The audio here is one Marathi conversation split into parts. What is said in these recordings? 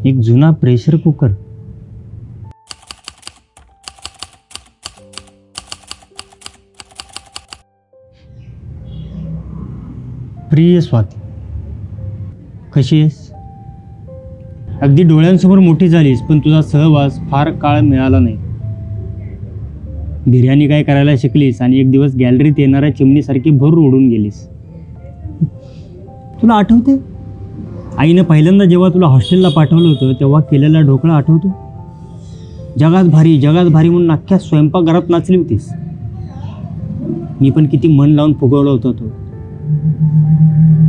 एक जुना प्रेशर कुकर. प्रिय स्वाती, कशी आहेस? अगदी डोळ्यांसमोर मोठी झालीस, पण तुझा सहवास फार काळ मिळाला नाही. बिर्याणी काय करायला शिकलीस आणि एक दिवस गॅलरीत येणाऱ्या चिमणीसारखी भर उडून गेलीस. तुला आठवते आईनं पहिल्यांदा जेव्हा तुला हॉस्टेलला पाठवलं होतं तेव्हा केलेला ढोकळा आठवतो? जगात भारी म्हणून अख्ख्या स्वयंपाकघरात नाचली होतीस. मी पण किती मन लावून फुगवलं होतं तो.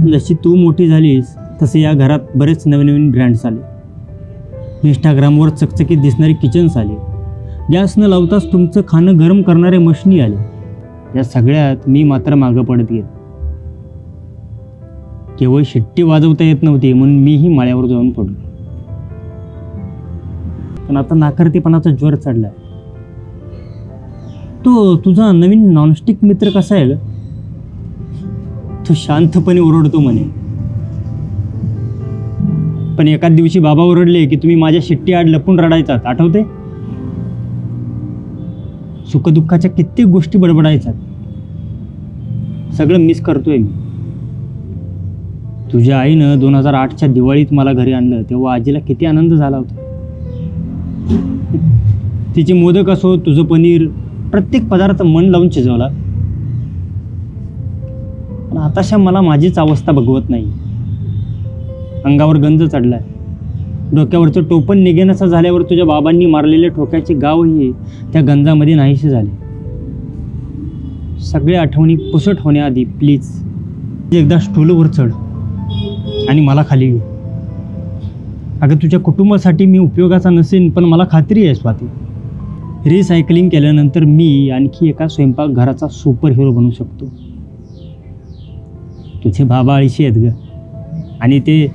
जशी तू मोठी झालीस तसे या घरात बरेच नवीन ब्रँड्स आले. इंस्टाग्रामवर चकचकीत दिसणारी किचन्स आली. गॅस न लावताच तुमचं खाणं गरम करणारे मशनी आले. या सगळ्यात मी मात्र मागं पडत गेलो. केवळ शिट्टी वाजवता येत नव्हती म्हणून मीही माळ्यावर जाऊन पडलो. पण आता नाकारतेपणाचा ज्वर चढलाय. तो तुझा नवीन नॉनस्टिक मित्र कसा आहे ग? तो शांतपणे ओरडतो म्हणे, पण एकाच दिवशी बाबा ओरडले की तुम्ही माझ्या शिट्टी आड लपून रडायचात, आठवते? सुखदुःखाच्या कित्येक गोष्टी बडबडायच्यात. सगळं मिस करतोय मी. तुझ्या आईनं 2008च्या दिवाळीत मला घरी आणलं तेव्हा आजीला किती आनंद झाला होता. तिचे मोदक असो, तुझं पनीर, प्रत्येक पदार्थ मन लावून शिजवला. पण आताशा मला माझीच अवस्था बघवत नाही. अंगावर गंज चढलाय. डोक्यावरचं टोपण निघेनासा झाल्यावर तुझ्या बाबांनी मारलेल्या ठोक्याचे गावही त्या गंजामध्ये नाहीसे झाले. सगळ्या आठवणी पुसट होण्याआधी प्लीज एकदा स्टूलवर चढ आणि मला खाली घे. अगं तुझ्या कुटुंबासाठी मी उपयोगाचा नसेन, पण मला खात्री आहे स्वाती, रिसायकलिंग केल्यानंतर मी आणखी एका स्वयंपाकघराचा सुपर हिरो बनू शकतो. तुझे बाबा आळशी आहेत ग, आणि ते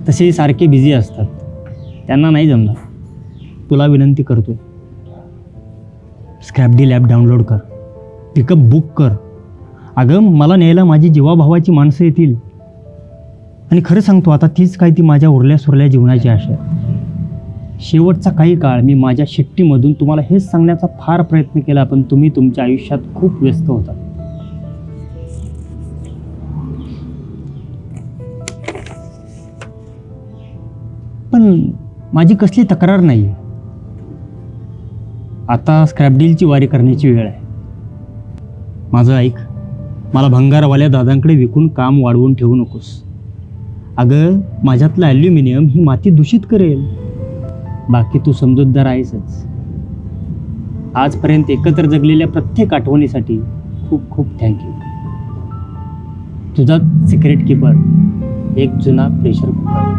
तसे सारखे बिझी असतात. त्यांना नाही जमणार. तुला विनंती करतोय, स्क्रॅपडील ॲप डाउनलोड कर, पिकअप बुक कर. अगं मला न्यायला माझी जीवाभावाची माणसं येतील. आणि खरं सांगतो, आता तीच काय ती माझ्या उरल्या सुरल्या जीवनाची आशा आहे. शेवटचा काही काळ मी माझ्या शिट्टीमधून तुम्हाला हेच सांगण्याचा फार प्रयत्न केला, पण तुम्ही तुमच्या आयुष्यात खूप व्यस्त होता. पण माझी कसली तक्रार नाही. आता स्क्रॅपडीलची वारी करण्याची वेळ आहे. माझं ऐक, मला भंगारवाल्या दादांकडे विकून काम वाढवून ठेवू नकोस. अगं माझ्यातलं ॲल्युमिनियम ही माती दूषित करेल. बाकी तू समजूतदार आहेसच. आजपर्यंत एकत्र जगलेल्या प्रत्येक आठवणीसाठी खूप खूप थँक्यू. तुझा सिक्रेट कीपर, एक जुना प्रेशर कुकर.